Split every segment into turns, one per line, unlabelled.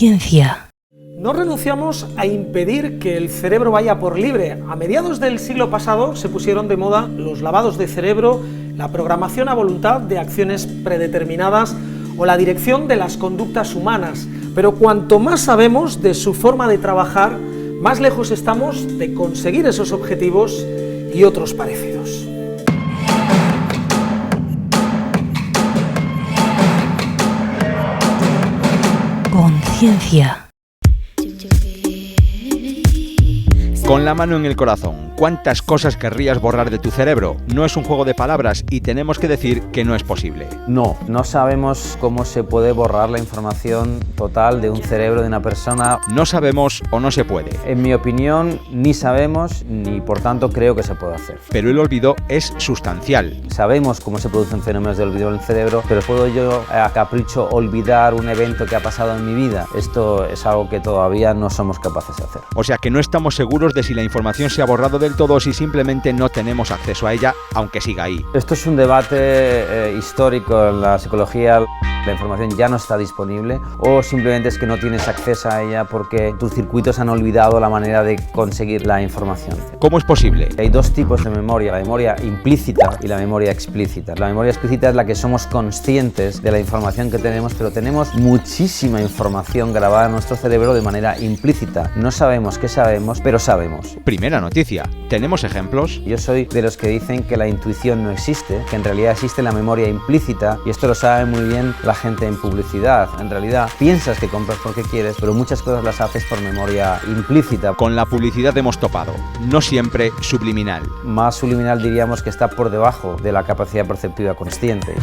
Conciencia.
No renunciamos a impedir que el cerebro vaya por libre. A mediados del siglo pasado se pusieron de moda los lavados de cerebro, la programación a voluntad de acciones predeterminadas o la dirección de las conductas humanas. Pero cuanto más sabemos de su forma de trabajar, más lejos estamos de conseguir esos objetivos y otros parecidos.
Conciencia.
Con la mano en el corazón, ¿cuántas cosas querrías borrar de tu cerebro? No es un juego de palabras y tenemos que decir que no es posible.
No sabemos cómo se puede borrar la información total de un cerebro de una persona.
No sabemos o no se puede.
En mi opinión, ni sabemos ni por tanto creo que se puede hacer.
Pero el olvido es sustancial.
Sabemos cómo se producen fenómenos de olvido en el cerebro, pero ¿puedo yo a capricho olvidar un evento que ha pasado en mi vida? Esto es algo que todavía no somos capaces de hacer.
O sea que no estamos seguros de si la información se ha borrado del todo o si simplemente no tenemos acceso a ella, aunque siga ahí.
Esto es un debate histórico en la psicología. La información ya no está disponible o simplemente es que no tienes acceso a ella porque tus circuitos han olvidado la manera de conseguir la información.
¿Cómo es posible?
Hay dos tipos de memoria, la memoria implícita y la memoria explícita. La memoria explícita es la que somos conscientes de la información que tenemos, pero tenemos muchísima información grabada en nuestro cerebro de manera implícita. No sabemos qué sabemos, pero sabemos.
Primera noticia, ¿tenemos ejemplos?
Yo soy de los que dicen que la intuición no existe, que en realidad existe la memoria implícita, y esto lo sabe muy bien la gente en publicidad. En realidad piensas que compras porque quieres, pero muchas cosas las haces por memoria implícita.
Con la publicidad hemos topado, no siempre subliminal.
Más subliminal diríamos que está por debajo de la capacidad perceptiva consciente.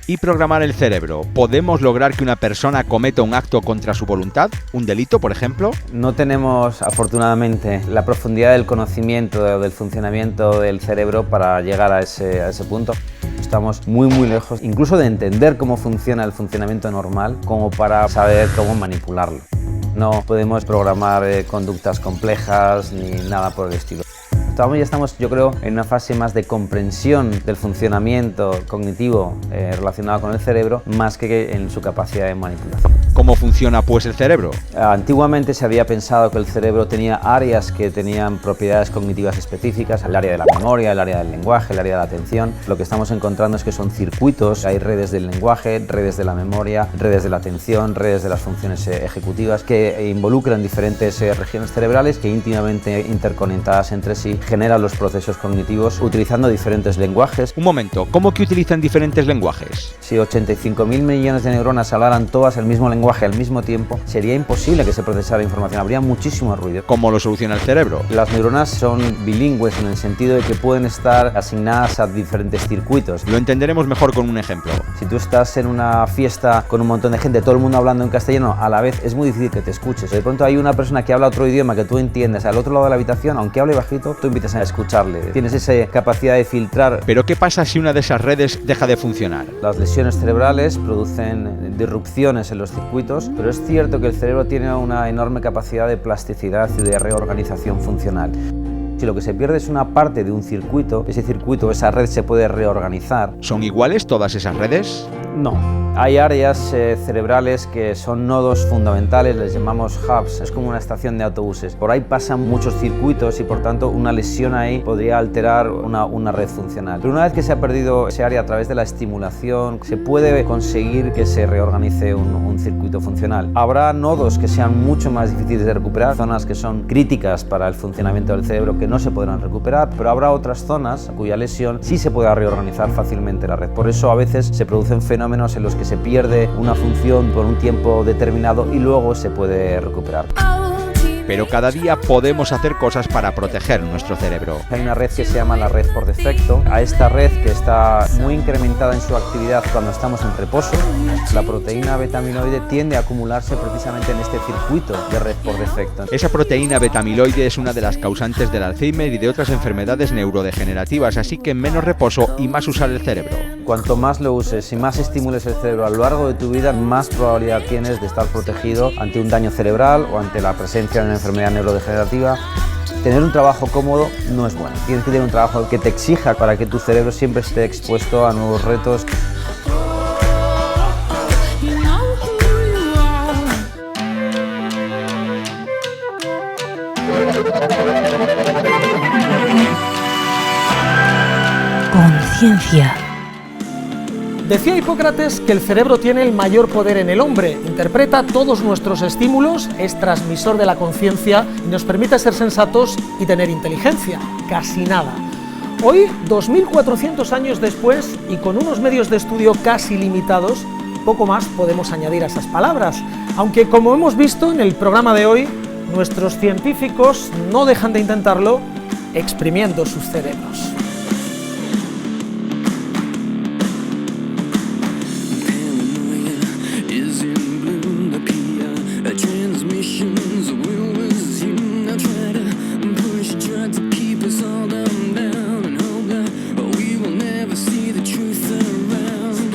¿Y programar el cerebro? ¿Podemos lograr que una persona cometa un acto contra su voluntad? ¿Un delito, por ejemplo?
No tenemos, afortunadamente, la profundidad del conocimiento del funcionamiento del cerebro para llegar a ese punto. Estamos muy lejos, incluso de entender cómo funciona el funcionamiento normal, como para saber cómo manipularlo. No podemos programar conductas complejas ni nada por el estilo. Todavía estamos, yo creo, en una fase más de comprensión del funcionamiento cognitivo relacionado con el cerebro, más que en su capacidad de manipulación.
¿Cómo funciona pues el cerebro?
Antiguamente se había pensado que el cerebro tenía áreas que tenían propiedades cognitivas específicas, el área de la memoria, el área del lenguaje, el área de la atención. Lo que estamos encontrando es que son circuitos, hay redes del lenguaje, redes de la memoria, redes de la atención, redes de las funciones ejecutivas que involucran diferentes regiones cerebrales que íntimamente interconectadas entre sí generan los procesos cognitivos utilizando diferentes lenguajes.
Un momento, ¿cómo que utilizan diferentes lenguajes?
Si 85.000 millones de neuronas hablaran todas el mismo lenguaje al mismo tiempo, sería imposible que se procesara información, habría muchísimo ruido.
¿Cómo lo soluciona el cerebro?
Las neuronas son bilingües en el sentido de que pueden estar asignadas a diferentes circuitos.
Lo entenderemos mejor con un ejemplo.
Si tú estás en una fiesta con un montón de gente, todo el mundo hablando en castellano, a la vez es muy difícil que te escuches. De pronto hay una persona que habla otro idioma que tú entiendes al otro lado de la habitación, aunque hable bajito, tú empiezas a escucharle. Tienes esa capacidad de filtrar.
¿Pero qué pasa si una de esas redes deja de funcionar?
Las lesiones cerebrales producen disrupciones en los circuitos, pero es cierto que el cerebro tiene una enorme capacidad de plasticidad y de reorganización funcional. Si lo que se pierde es una parte de un circuito, ese circuito, esa red se puede reorganizar.
¿Son iguales todas esas redes?
No. Hay áreas cerebrales que son nodos fundamentales, les llamamos hubs, es como una estación de autobuses. Por ahí pasan muchos circuitos y por tanto una lesión ahí podría alterar una red funcional. Pero una vez que se ha perdido ese área a través de la estimulación, se puede conseguir que se reorganice un circuito funcional. Habrá nodos que sean mucho más difíciles de recuperar, zonas que son críticas para el funcionamiento del cerebro que no se podrán recuperar, pero habrá otras zonas cuya lesión sí se pueda reorganizar fácilmente la red. Por eso a veces se producen fenómenos en los que se pierde una función por un tiempo determinado y luego se puede recuperar.
Pero cada día podemos hacer cosas para proteger nuestro cerebro.
Hay una red que se llama la red por defecto. A esta red, que está muy incrementada en su actividad cuando estamos en reposo, la proteína beta-amiloide tiende a acumularse precisamente en este circuito de red por defecto.
Esa proteína beta-amiloide es una de las causantes del Alzheimer y de otras enfermedades neurodegenerativas, así que menos reposo y más usar el cerebro.
Cuanto más lo uses y más estimules el cerebro a lo largo de tu vida, más probabilidad tienes de estar protegido ante un daño cerebral o ante la presencia de una enfermedad neurodegenerativa. Tener un trabajo cómodo no es bueno. Tienes que tener un trabajo que te exija para que tu cerebro siempre esté expuesto a nuevos retos.
Conciencia.
Decía Hipócrates que el cerebro tiene el mayor poder en el hombre, interpreta todos nuestros estímulos, es transmisor de la conciencia y nos permite ser sensatos y tener inteligencia. Casi nada. Hoy, 2400 años después y con unos medios de estudio casi limitados, poco más podemos añadir a esas palabras, aunque como hemos visto en el programa de hoy, nuestros científicos no dejan de intentarlo exprimiendo sus cerebros.